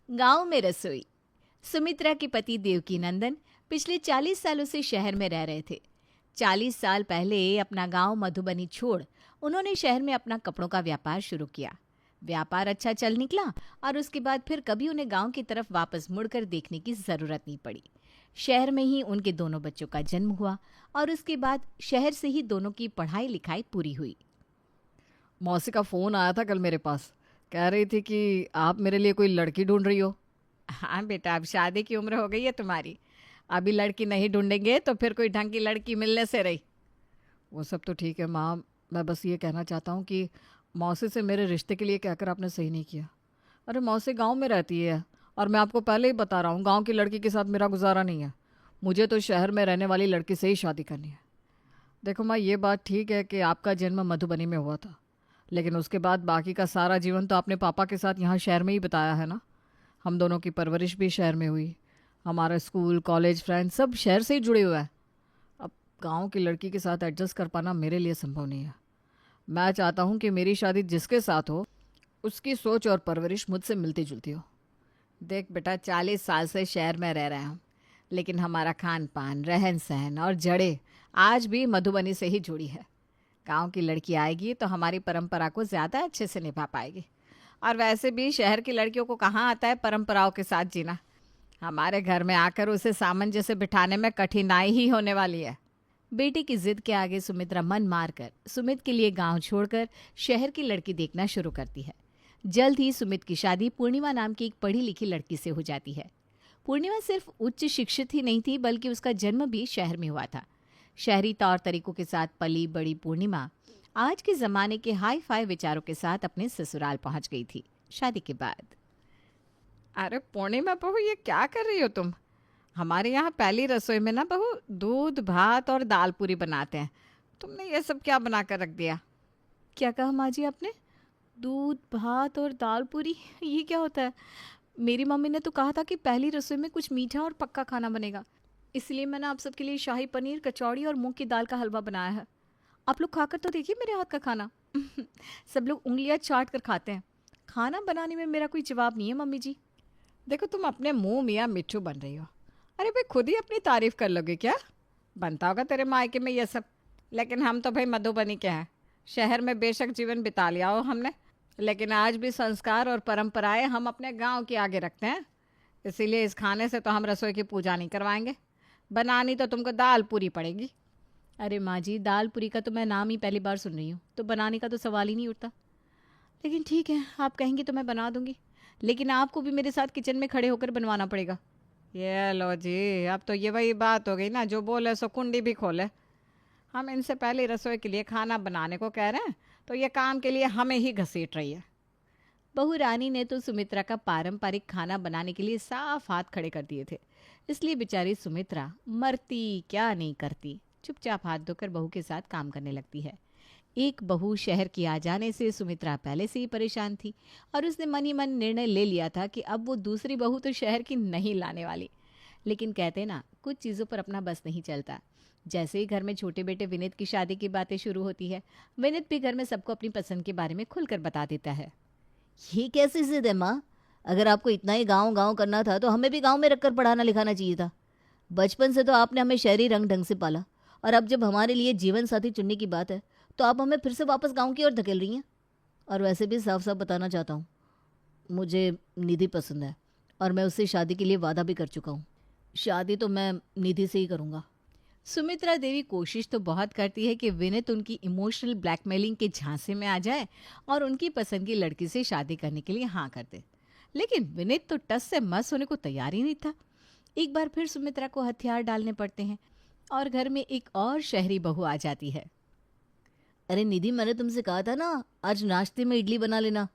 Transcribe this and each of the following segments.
गांव में रसोई। सुमित्रा के पति देवकी नंदन पिछले 40 सालों से शहर में रह रहे थे। 40 साल पहले अपना गांव मधुबनी छोड़ उन्होंने शहर में अपना कपड़ों का व्यापार शुरू किया। व्यापार अच्छा चल निकला और उसके बाद फिर कभी उन्हें गांव की तरफ वापस मुड़कर देखने की जरूरत नहीं पड़ी। शहर में ही उनके दोनों बच्चों का जन्म हुआ और उसके बाद शहर से ही दोनों की पढ़ाई लिखाई पूरी हुई। मौसी का फ़ोन आया था कल मेरे पास। कह रही थी कि आप मेरे लिए कोई लड़की ढूंढ रही हो। हाँ बेटा, अब शादी की उम्र हो गई है तुम्हारी। अभी लड़की नहीं ढूंढेंगे तो फिर कोई ढंग की लड़की मिलने से रही। वो सब तो ठीक है माँ, मैं बस ये कहना चाहता हूँ कि मौसी से मेरे रिश्ते के लिए कहकर आपने सही नहीं किया। अरे मौसी गांव में रहती है और मैं आपको पहले ही बता रहा हूँ, गांव की लड़की के साथ मेरा गुजारा नहीं है। मुझे तो शहर में रहने वाली लड़की से ही शादी करनी है। देखो माँ, ये बात ठीक है कि आपका जन्म मधुबनी में हुआ था, लेकिन उसके बाद बाकी का सारा जीवन तो आपने पापा के साथ यहाँ शहर में ही बताया है ना। हम दोनों की परवरिश भी शहर में हुई, हमारा स्कूल कॉलेज फ्रेंड सब शहर से ही जुड़े हुए हैं। अब गांव की लड़की के साथ एडजस्ट कर पाना मेरे लिए संभव नहीं है। मैं चाहता हूँ कि मेरी शादी जिसके साथ हो उसकी सोच और परवरिश मुझसे मिलती जुलती हो। देख बेटा, 40 साल से शहर में रह रहे हैं, लेकिन हमारा खान पान, रहन सहन और जड़ें आज भी मधुबनी से ही जुड़ी है। गांव की लड़की आएगी तो हमारी परंपरा को ज़्यादा अच्छे से निभा पाएगी। और वैसे भी शहर की लड़कियों को कहाँ आता है परंपराओं के साथ जीना। हमारे घर में आकर उसे सामंजस्य बिठाने में कठिनाई ही होने वाली है। बेटे की जिद के आगे सुमित्रा मन मारकर सुमित के लिए गांव छोड़कर शहर की लड़की देखना शुरू करती है। जल्द ही सुमित की शादी पूर्णिमा नाम की एक पढ़ी लिखी लड़की से हो जाती है। पूर्णिमा सिर्फ उच्च शिक्षित ही नहीं थी, बल्कि उसका जन्म भी शहर में हुआ था। शहरी तौर तरीकों के साथ पली बड़ी पूर्णिमा आज के ज़माने के हाई फाई विचारों के साथ अपने ससुराल पहुंच गई थी शादी के बाद। अरे पूर्णिमा बहू, ये क्या कर रही हो तुम? हमारे यहाँ पहली रसोई में ना बहू दूध भात और दाल पूरी बनाते हैं, तुमने ये सब क्या बना कर रख दिया? क्या कहा माँ जी आपने? दूध भात और दाल पूरी, ये क्या होता है? मेरी मम्मी ने तो कहा था कि पहली रसोई में कुछ मीठा और पक्का खाना बनेगा, इसलिए मैंने आप सबके लिए शाही पनीर, कचौड़ी और मूंग की दाल का हलवा बनाया है। आप लोग खाकर तो देखिए मेरे हाथ का खाना। सब लोग उंगलियां चाट कर खाते हैं। खाना बनाने में मेरा कोई जवाब नहीं है मम्मी जी। देखो, तुम अपने मुंह मियाँ मिट्ठू बन रही हो। अरे भाई, खुद ही अपनी तारीफ कर लोगे क्या? बनता होगा तेरे मायके में ये सब, लेकिन हम तो भाई मधुबनी के हैं। शहर में बेशक जीवन बिता लिया हो हमने, लेकिन आज भी संस्कार और परंपराएं हम अपने गांव के आगे रखते हैं। इसीलिए इस खाने से तो हम रसोई की पूजा नहीं करवाएंगे। बनानी तो तुमको दाल पूरी पड़ेगी। अरे माँ जी, दाल पूरी का तो मैं नाम ही पहली बार सुन रही हूँ, तो बनाने का तो सवाल ही नहीं उठता। लेकिन ठीक है, आप कहेंगी तो मैं बना दूंगी, लेकिन आपको भी मेरे साथ किचन में खड़े होकर बनवाना पड़ेगा। ये लो जी, अब तो ये वही बात हो गई ना, जो बोले सो कुंडी भी खोले। हम इनसे पहले रसोई के लिए खाना बनाने को कह रहे हैं तो ये काम के लिए हमें ही घसीट रही है। बहू रानी ने तो सुमित्रा का पारंपरिक खाना बनाने के लिए साफ हाथ खड़े कर दिए थे, इसलिए बेचारी सुमित्रा मरती क्या नहीं करती, चुपचाप हाथ धोकर बहू के साथ काम करने लगती है। एक बहू शहर की आ जाने से सुमित्रा पहले से ही परेशान थी और उसने मन ही मन निर्णय ले लिया था कि अब वो दूसरी बहू तो शहर की नहीं लाने वाली। लेकिन कहते ना, कुछ चीज़ों पर अपना बस नहीं चलता। जैसे ही घर में छोटे बेटे विनीत की शादी की बातें शुरू होती है, विनीत भी घर में सबको अपनी पसंद के बारे में खुलकर बता देता है। ये कैसी जिद है माँ? अगर आपको इतना ही गांव गांव करना था तो हमें भी गांव में रखकर पढ़ाना लिखाना चाहिए था। बचपन से तो आपने हमें शहरी रंग ढंग से पाला, और अब जब हमारे लिए जीवन साथी चुनने की बात है तो आप हमें फिर से वापस गांव की ओर धकेल रही हैं। और वैसे भी साफ साफ बताना चाहता हूँ, मुझे निधि पसंद है और मैं उससे शादी के लिए वादा भी कर चुका हूँ। शादी तो मैं निधि से ही करूँगा। सुमित्रा देवी कोशिश तो बहुत करती है कि विनीत उनकी इमोशनल ब्लैकमेलिंग के झांसे में आ जाए और उनकी पसंद की लड़की से शादी करने के लिए हाँ कर दे, लेकिन विनीत तो टस से मस होने को तैयार ही नहीं था। एक बार फिर सुमित्रा को हथियार डालने पड़ते हैं और घर में एक और शहरी बहू आ जाती है। अरे निधि, मैंने तुमसे कहा था ना आज नाश्ते में इडली बना लेना,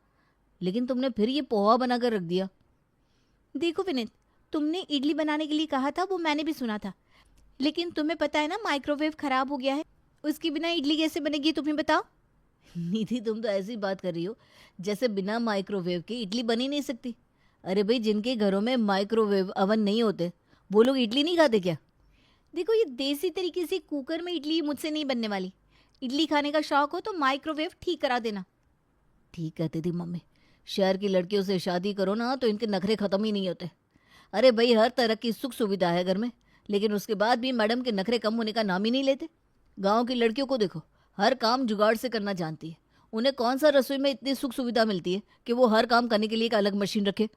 लेकिन तुमने फिर ये पोहा बनाकर रख दिया। देखो विनीत, तुमने इडली बनाने के लिए कहा था, वो मैंने भी सुना था, लेकिन तुम्हें पता है ना माइक्रोवेव खराब हो गया है, उसके बिना इडली कैसे बनेगी तुम्हें बताओ। निधि, तुम तो ऐसी बात कर रही हो जैसे बिना माइक्रोवेव के इडली बन ही नहीं सकती। अरे भाई, जिनके घरों में माइक्रोवेव अवन नहीं होते वो लोग इडली नहीं खाते क्या? देखो, ये देसी तरीके से कुकर में इडली मुझसे नहीं बनने वाली। इडली खाने का शौक हो तो माइक्रोवेव ठीक करा देना। ठीक कहती थी मम्मी, शहर की लड़कियों से शादी करो ना तो इनके नखरे खत्म ही नहीं होते। अरे भाई, हर तरह की सुख सुविधा है घर में, लेकिन उसके बाद भी मैडम के नखरे कम होने का नाम ही नहीं लेते। गांव की लड़कियों को देखो, हर काम जुगाड़ से करना जानती है। उन्हें कौन सा रसोई में इतनी सुख सुविधा मिलती है कि वो हर काम करने के लिए एक अलग मशीन रखे।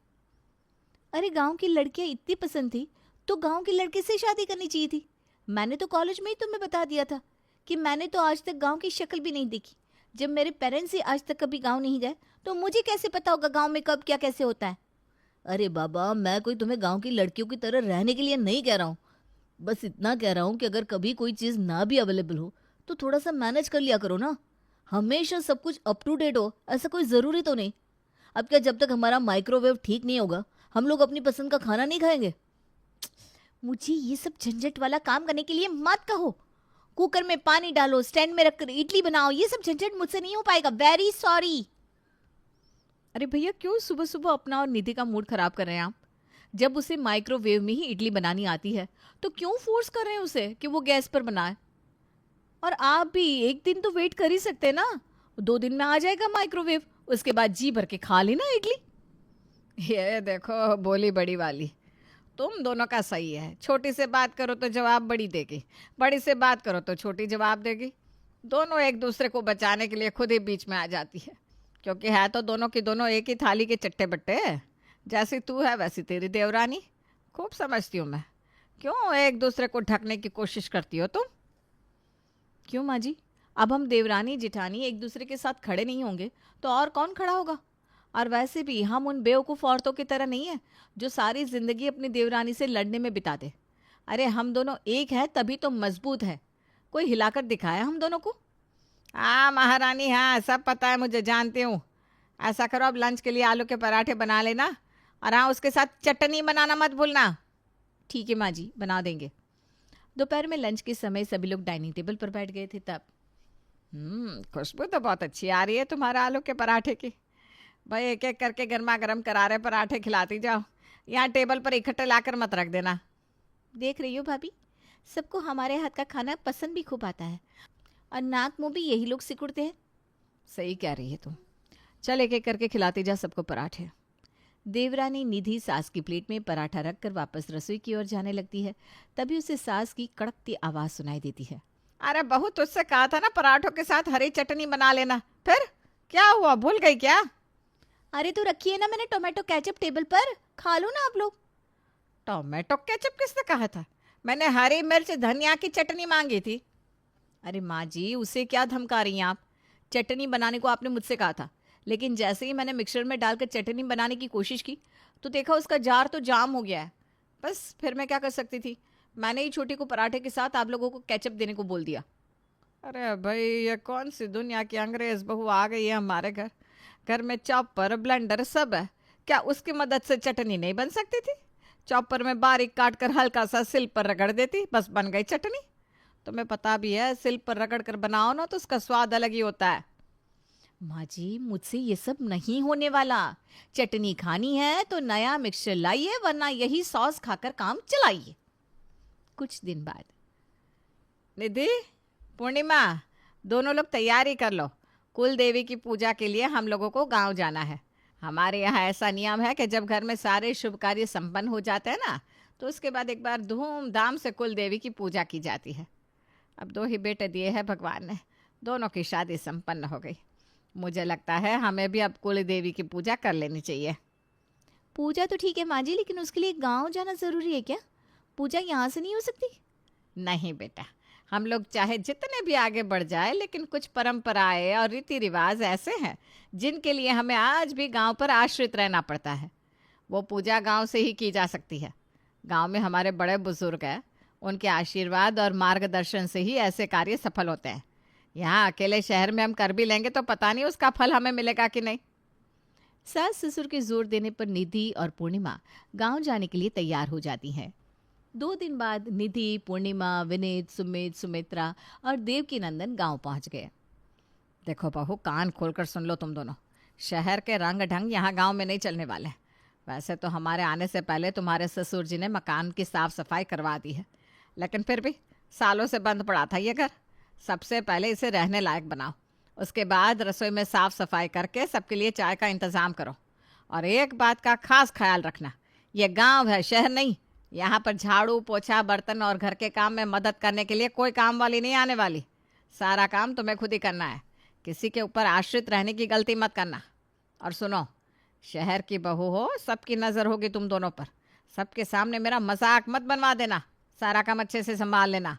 अरे गांव की लड़कियां इतनी पसंद थी तो गांव की लड़के से शादी करनी चाहिए थी। मैंने तो कॉलेज में ही तुम्हें बता दिया था कि मैंने तो आज तक गांव की शक्ल भी नहीं देखी। जब मेरे पेरेंट्स ही आज तक कभी गांव नहीं गए तो मुझे कैसे पता होगा गांव में कब क्या कैसे होता है। अरे बाबा, मैं कोई तुम्हें गांव की लड़कियों की तरह रहने के लिए नहीं कह रहा हूँ। बस इतना कह रहा हूँ कि अगर कभी कोई चीज़ ना भी अवेलेबल हो तो थोड़ा सा मैनेज कर लिया करो ना। हमेशा सब कुछ अप टू डेट हो ऐसा कोई ज़रूरी तो नहीं। अब क्या, जब तक हमारा माइक्रोवेव ठीक नहीं होगा हम लोग अपनी पसंद का खाना नहीं खाएंगे। मुझे ये सब झंझट वाला काम करने के लिए मत कहो। कुकर में पानी डालो, स्टैंड में रखकर इडली बनाओ, ये सब झंझट मुझसे नहीं हो पाएगा। Very sorry. अरे भैया, क्यों सुबह सुबह अपना और निधि का मूड खराब कर रहे हैं आप? जब उसे माइक्रोवेव में ही इडली बनानी आती है तो क्यों फोर्स कर रहे हैं उसे कि वो गैस पर बनाए? और आप भी एक दिन तो वेट कर ही सकते हैं ना। 2 दिन में आ जाएगा माइक्रोवेव, उसके बाद जी भर के खा लेना इडली। ये देखो, बोली बड़ी वाली, तुम दोनों का सही है। छोटी से बात करो तो जवाब बड़ी देगी, बड़ी से बात करो तो छोटी जवाब देगी। दोनों एक दूसरे को बचाने के लिए खुद ही बीच में आ जाती है, क्योंकि है तो दोनों की दोनों एक ही थाली के चट्टे बट्टे है। जैसी तू है वैसी तेरी देवरानी। खूब समझती हूँ मैं। क्यों एक दूसरे को ढकने की कोशिश करती हो तुम? क्यों माँ जी, अब हम देवरानी जिठानी एक दूसरे के साथ खड़े नहीं होंगे तो और कौन खड़ा होगा? और वैसे भी हम उन बेवकूफ़ औरतों की तरह नहीं है जो सारी जिंदगी अपनी देवरानी से लड़ने में बिताते। अरे हम दोनों एक हैं तभी तो मजबूत है। कोई हिलाकर दिखाया हम दोनों को? हाँ महारानी, हाँ सब पता है मुझे, जानती हूँ। ऐसा करो, अब लंच के लिए आलू के पराठे बना लेना, और हाँ उसके साथ चटनी बनाना मत भूलना। ठीक है माँ जी, बना देंगे। दोपहर में लंच के समय सभी लोग डाइनिंग टेबल पर बैठ गए थे तब। खुशबू तो बहुत अच्छी आ रही है तुम्हारा आलू के पराठे की। भाई एक एक करके गर्मा गर्म करारे पराठे खिलाती जाओ, यहाँ टेबल पर इकट्ठे लाकर मत रख देना। देख रही हो भाभी, सबको हमारे हाथ का खाना पसंद भी खूब आता है और नाक मुंह भी यही लोग सिकुड़ते हैं। सही कह रही है तुम। चल एक एक करके खिलाती जा सबको पराठे। देवरानी निधि सास की प्लेट में पराठा रखकर वापस रसोई की ओर जाने लगती है। तभी उसे सास की कड़कती आवाज़ सुनाई देती है। अरे बहू, तुझसे कहा था ना पराठों के साथ हरी चटनी बना लेना, फिर क्या हुआ, भूल गई क्या? अरे तो रखी है ना मैंने टोमेटो केचप टेबल पर, खा लो ना आप लोग। टोमेटो केचप किसने कहा था? मैंने हरी मिर्च धनिया की चटनी मांगी थी। अरे माँ जी, उसे क्या धमका रही हैं आप? चटनी बनाने को आपने मुझसे कहा था, लेकिन जैसे ही मैंने मिक्सर में डालकर चटनी बनाने की कोशिश की तो देखा उसका जार तो जाम हो गया है। बस फिर मैं क्या कर सकती थी? मैंने ही छोटी को पराठे के साथ आप लोगों को केचप देने को बोल दिया। अरे भाई, ये कौन सी दुनिया की अंग्रेज बहू आ गई है हमारे घर? घर में चॉपर ब्लेंडर सब है, क्या उसकी मदद से चटनी नहीं बन सकती थी? चॉपर में बारीक काट कर हल्का सा सिल पर रगड़ देती, बस बन गई चटनी। तुम्हें पता भी है, सिल पर रगड़ कर बनाओ ना तो उसका स्वाद अलग ही होता है। माँ जी, मुझसे ये सब नहीं होने वाला। चटनी खानी है तो नया मिक्सचर लाइए, वरना यही सॉस खाकर काम चलाइए। कुछ दिन बाद। निधि, पूर्णिमा, दोनों लोग तैयारी कर लो। कुल देवी की पूजा के लिए हम लोगों को गांव जाना है। हमारे यहाँ ऐसा नियम है कि जब घर में सारे शुभ कार्य संपन्न हो जाते हैं ना, तो उसके बाद एक बार धूमधाम से कुल देवी की पूजा की जाती है। अब 2 ही बेटे दिए हैं भगवान ने, दोनों की शादी संपन्न हो गई। मुझे लगता है हमें भी अब कुल देवी की पूजा कर लेनी चाहिए। पूजा तो ठीक है माँ जी, लेकिन उसके लिए गांव जाना जरूरी है क्या? पूजा यहाँ से नहीं हो सकती? नहीं बेटा, हम लोग चाहे जितने भी आगे बढ़ जाए, लेकिन कुछ परंपराएं और रीति रिवाज ऐसे हैं जिनके लिए हमें आज भी गांव पर आश्रित रहना पड़ता है। वो पूजा गांव से ही की जा सकती है। गांव में हमारे बड़े बुजुर्ग हैं, उनके आशीर्वाद और मार्गदर्शन से ही ऐसे कार्य सफल होते हैं। यहाँ अकेले शहर में हम कर भी लेंगे तो पता नहीं उसका फल हमें मिलेगा कि नहीं। सास ससुर के जोर देने पर निधि और पूर्णिमा गांव जाने के लिए तैयार हो जाती हैं। 2 दिन बाद निधि, पूर्णिमा, विनीत, सुमित, सुमित्रा और देवकी नंदन गांव पहुंच गए। देखो बहू, कान खोलकर सुन लो तुम दोनों। शहर के रंग ढंग यहाँ गांव में नहीं चलने वाले। वैसे तो हमारे आने से पहले तुम्हारे ससुर जी ने मकान की साफ सफाई करवा दी है, लेकिन फिर भी सालों से बंद पड़ा था ये घर। सबसे पहले इसे रहने लायक बनाओ। उसके बाद रसोई में साफ सफाई करके सबके लिए चाय का इंतज़ाम करो। और एक बात का खास ख्याल रखना, ये गांव है, शहर नहीं। यहाँ पर झाड़ू पोछा बर्तन और घर के काम में मदद करने के लिए कोई काम वाली नहीं आने वाली। सारा काम तुम्हें खुद ही करना है। किसी के ऊपर आश्रित रहने की गलती मत करना। और सुनो, शहर की बहू हो, सबकी नज़र होगी तुम दोनों पर। सबके सामने मेरा मजाक मत बनवा देना। सारा काम अच्छे से संभाल लेना।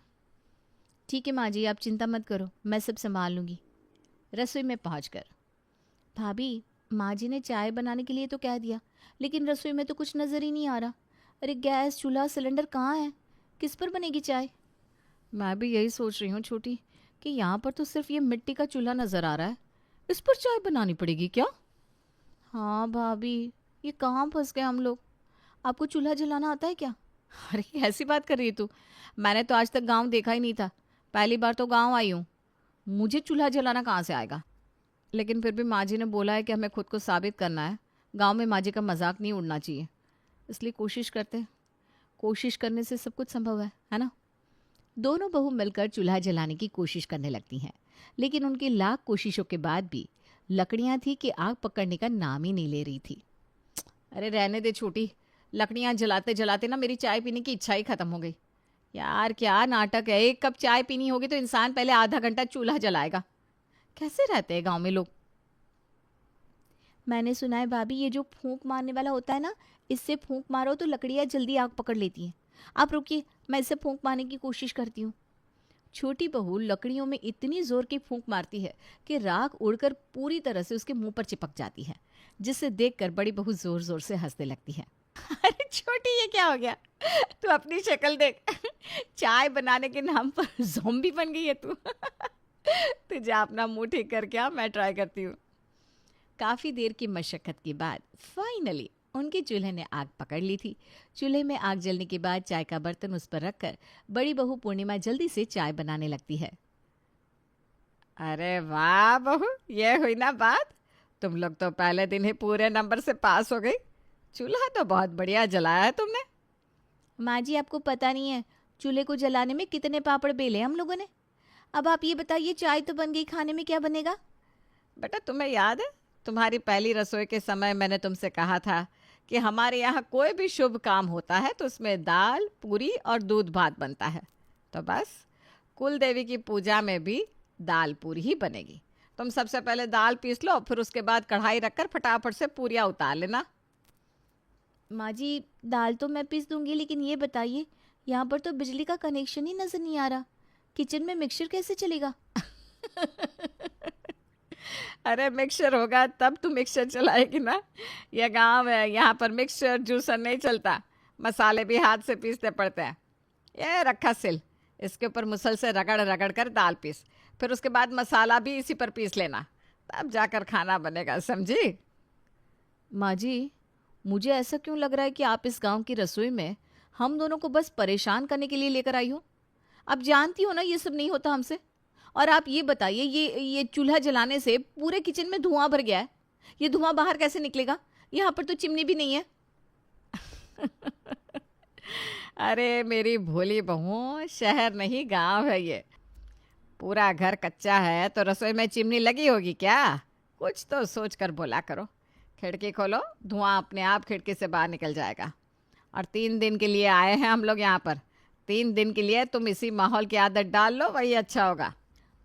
ठीक है माँ जी, आप चिंता मत करो, मैं सब संभाल लूँगी। रसोई में पहुँचकर, भाभी, माँ जी ने चाय बनाने के लिए तो कह दिया, लेकिन रसोई में तो कुछ नज़र ही नहीं आ रहा। अरे गैस चूल्हा सिलेंडर कहाँ है? किस पर बनेगी चाय? मैं भी यही सोच रही हूँ छोटी, कि यहाँ पर तो सिर्फ ये मिट्टी का चूल्हा नज़र आ रहा है। इस पर चाय बनानी पड़ेगी क्या? हाँ भाभी, ये कहाँ फंस गए हम लोग। आपको चूल्हा जलाना आता है क्या? अरे ऐसी बात कर रही है तू? मैंने तो आज तक गांव देखा ही नहीं था। पहली बार तो गांव आई हूँ। मुझे चूल्हा जलाना कहाँ से आएगा? लेकिन फिर भी माँ जी ने बोला है कि हमें खुद को साबित करना है। गांव में माँ जी का मजाक नहीं उड़ना चाहिए, इसलिए कोशिश करते हैं। कोशिश करने से सब कुछ संभव है ना? दोनों बहू मिलकर चूल्हा जलाने की कोशिश करने लगती हैं, लेकिन उनकी लाख कोशिशों के बाद भी लकड़ियाँ थी कि आग पकड़ने का नाम ही नहीं ले रही थी। अरे रहने दे छोटी, लकड़ियाँ जलाते जलाते ना मेरी चाय पीने की इच्छा ही खत्म हो गई। यार क्या नाटक है, एक कप चाय पीनी होगी तो इंसान पहले आधा घंटा चूल्हा जलाएगा। कैसे रहते हैं गांव में लोग? मैंने सुना है भाभी, ये जो फूंक मारने वाला होता है ना, इससे फूंक मारो तो लकड़ियाँ जल्दी आग पकड़ लेती हैं। आप रुकिए, मैं इससे फूंक मारने की कोशिश करती हूँ। छोटी बहू लकड़ियों में इतनी जोर की फूंक मारती है कि राख उड़कर पूरी तरह से उसके मुंह पर चिपक जाती है, जिसे देखकर बड़ी बहू जोर जोर से हंसने लगती है। अरे छोटी, ये क्या हो गया? तू अपनी शक्ल देख। चाय बनाने के नाम पर ज़ॉम्बी बन गई है तू। तुझे अपना मुंह ठीक कर, क्या मैं ट्राई करती हूँ। काफ़ी देर की मशक्क़त के बाद फाइनली उनके चूल्हे ने आग पकड़ ली थी। चूल्हे में आग जलने के बाद चाय का बर्तन उस पर रखकर बड़ी बहू पूर्णिमा जल्दी से चाय बनाने लगती है। अरे वाह बहू, ये हुई ना बात। तुम लोग तो पहले दिन ही पूरे नंबर से पास हो गई। चूल्हा तो बहुत बढ़िया जलाया है तुमने। माँ जी, आपको पता नहीं है चूल्हे को जलाने में कितने पापड़ बेले हम लोगों ने। अब आप ये बताइए, चाय तो बन गई, खाने में क्या बनेगा? बेटा, तुम्हें याद है तुम्हारी पहली रसोई के समय मैंने तुमसे कहा था कि हमारे यहाँ कोई भी शुभ काम होता है तो उसमें दाल पूरी और दूध भात बनता है। तो बस कुल देवी की पूजा में भी दाल पूरी ही बनेगी। तुम सबसे पहले दाल पीस लो, फिर उसके बाद कढ़ाई रखकर फटाफट से पूरियाँ उतार लेना। माँ जी, दाल तो मैं पीस दूंगी, लेकिन ये बताइए, यहाँ पर तो बिजली का कनेक्शन ही नज़र नहीं आ रहा। किचन में मिक्सर कैसे चलेगा? अरे मिक्सर होगा तब तू मिक्सर चलाएगी ना। यह गांव है, यहाँ पर मिक्सर जूसर नहीं चलता। मसाले भी हाथ से पीसने पड़ते हैं। ये रखा सिल, इसके ऊपर मुसल से रगड़ रगड़ कर दाल पीस, फिर उसके बाद मसाला भी इसी पर पीस लेना, तब जाकर खाना बनेगा, समझी? माँ जी, मुझे ऐसा क्यों लग रहा है कि आप इस गांव की रसोई में हम दोनों को बस परेशान करने के लिए लेकर आई हो। आप जानती हो ना ये सब नहीं होता हमसे। और आप ये बताइए, ये चूल्हा जलाने से पूरे किचन में धुआं भर गया है। ये धुआं बाहर कैसे निकलेगा? यहाँ पर तो चिमनी भी नहीं है। अरे मेरी भोली बहू, शहर नहीं गांव है ये। पूरा घर कच्चा है तो रसोई में चिमनी लगी होगी क्या? कुछ तो सोच कर बोला करो। खिड़की खोलो, धुआं अपने आप खिड़की से बाहर निकल जाएगा। और 3 दिन के लिए आए हैं हम लोग यहाँ पर। 3 दिन के लिए तुम इसी माहौल की आदत डाल लो, वही अच्छा होगा।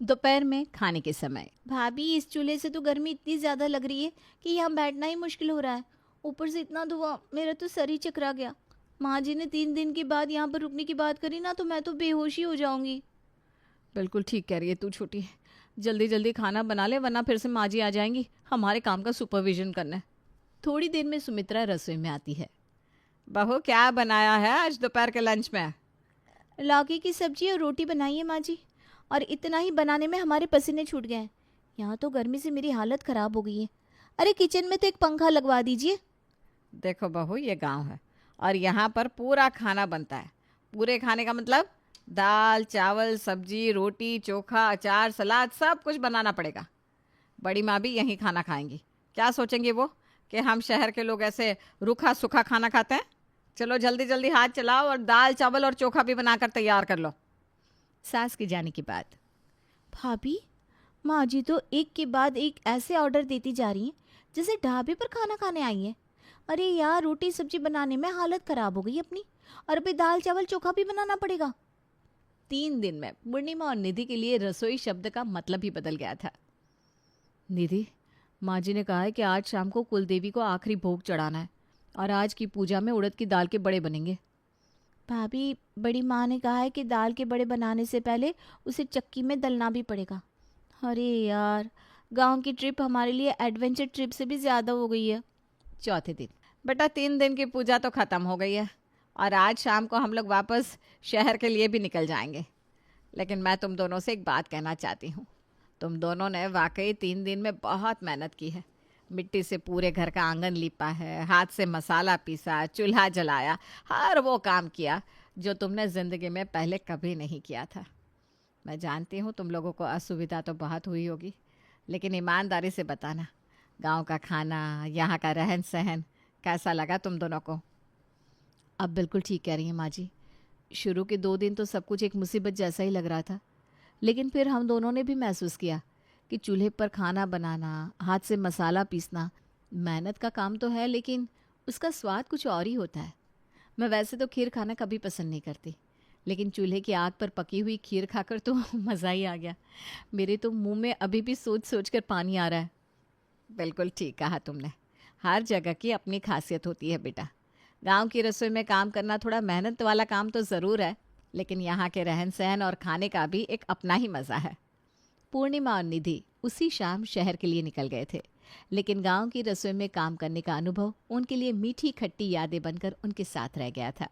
दोपहर में खाने के समय, भाभी, इस चूल्हे से तो गर्मी इतनी ज़्यादा लग रही है कि यहाँ बैठना ही मुश्किल हो रहा है। ऊपर से इतना धुआं, मेरा तो सर ही चकरा गया। माँ जी ने 3 दिन के बाद यहाँ पर रुकने की बात करी ना, तो मैं तो बेहोश ही हो जाऊंगी। बिल्कुल ठीक कह रही है तू छोटी। जल्दी जल्दी खाना बना ले, वरना फिर से माँ जी आ जाएंगी हमारे काम का सुपरविजन करने। थोड़ी देर में सुमित्रा रसोई में आती है। बहू, क्या बनाया है आज दोपहर के लंच में? लौकी की सब्जी और रोटी बनाई है माँ जी, और इतना ही बनाने में हमारे पसीने छूट गए हैं। यहाँ तो गर्मी से मेरी हालत ख़राब हो गई है। अरे किचन में तो एक पंखा लगवा दीजिए। देखो बहू, ये गांव है और यहाँ पर पूरा खाना बनता है। पूरे खाने का मतलब दाल चावल सब्जी रोटी चोखा अचार सलाद सब कुछ बनाना पड़ेगा। बड़ी माँ भी यहीं खाना खाएंगी। क्या सोचेंगे वो कि हम शहर के लोग ऐसे रूखा सूखा खाना खाते हैं? चलो जल्दी जल्दी हाथ चलाओ और दाल चावल और चोखा भी बनाकर तैयार कर लो। सास के जाने के बाद, भाभी, माँ जी तो एक के बाद एक ऐसे ऑर्डर देती जा रही हैं जैसे ढाबे पर खाना खाने आई हैं। अरे यार, रोटी सब्जी बनाने में हालत खराब हो गई अपनी, और अभी दाल चावल चोखा भी बनाना पड़ेगा। 3 दिन में पूर्णिमा और निधि के लिए रसोई शब्द का मतलब ही बदल गया था। निधि, माँ जी ने कहा है कि आज शाम को कुलदेवी को आखिरी भोग चढ़ाना है और आज की पूजा में उड़द की दाल के बड़े बनेंगे। भाभी, बड़ी माँ ने कहा है कि दाल के बड़े बनाने से पहले उसे चक्की में दलना भी पड़ेगा। अरे यार, गांव की ट्रिप हमारे लिए एडवेंचर ट्रिप से भी ज़्यादा हो गई है। चौथे दिन, बेटा 3 दिन की पूजा तो ख़त्म हो गई है और आज शाम को हम लोग वापस शहर के लिए भी निकल जाएंगे। लेकिन मैं तुम दोनों से एक बात कहना चाहती हूँ। तुम दोनों ने वाकई 3 दिन में बहुत मेहनत की है। मिट्टी से पूरे घर का आंगन लीपा है, हाथ से मसाला पीसा, चूल्हा जलाया, हर वो काम किया जो तुमने ज़िंदगी में पहले कभी नहीं किया था। मैं जानती हूँ तुम लोगों को असुविधा तो बहुत हुई होगी, लेकिन ईमानदारी से बताना, गांव का खाना, यहाँ का रहन सहन कैसा लगा तुम दोनों को? अब बिल्कुल ठीक कह रही हैं माँ जी। शुरू के 2 दिन तो सब कुछ एक मुसीबत जैसा ही लग रहा था, लेकिन फिर हम दोनों ने भी महसूस किया कि चूल्हे पर खाना बनाना, हाथ से मसाला पीसना मेहनत का काम तो है, लेकिन उसका स्वाद कुछ और ही होता है। मैं वैसे तो खीर खाना कभी पसंद नहीं करती, लेकिन चूल्हे की आग पर पकी हुई खीर खाकर तो मज़ा ही आ गया। मेरे तो मुंह में अभी भी सोच सोच कर पानी आ रहा है। बिल्कुल ठीक कहा तुमने। हर जगह की अपनी खासियत होती है बेटा। गांव की रसोई में काम करना थोड़ा मेहनत वाला काम तो ज़रूर है, लेकिन यहाँ के रहन सहन और खाने का भी एक अपना ही मज़ा है। पूर्णिमा और निधि उसी शाम शहर के लिए निकल गए थे, लेकिन गांव की रसोई में काम करने का अनुभव उनके लिए मीठी खट्टी यादें बनकर उनके साथ रह गया था।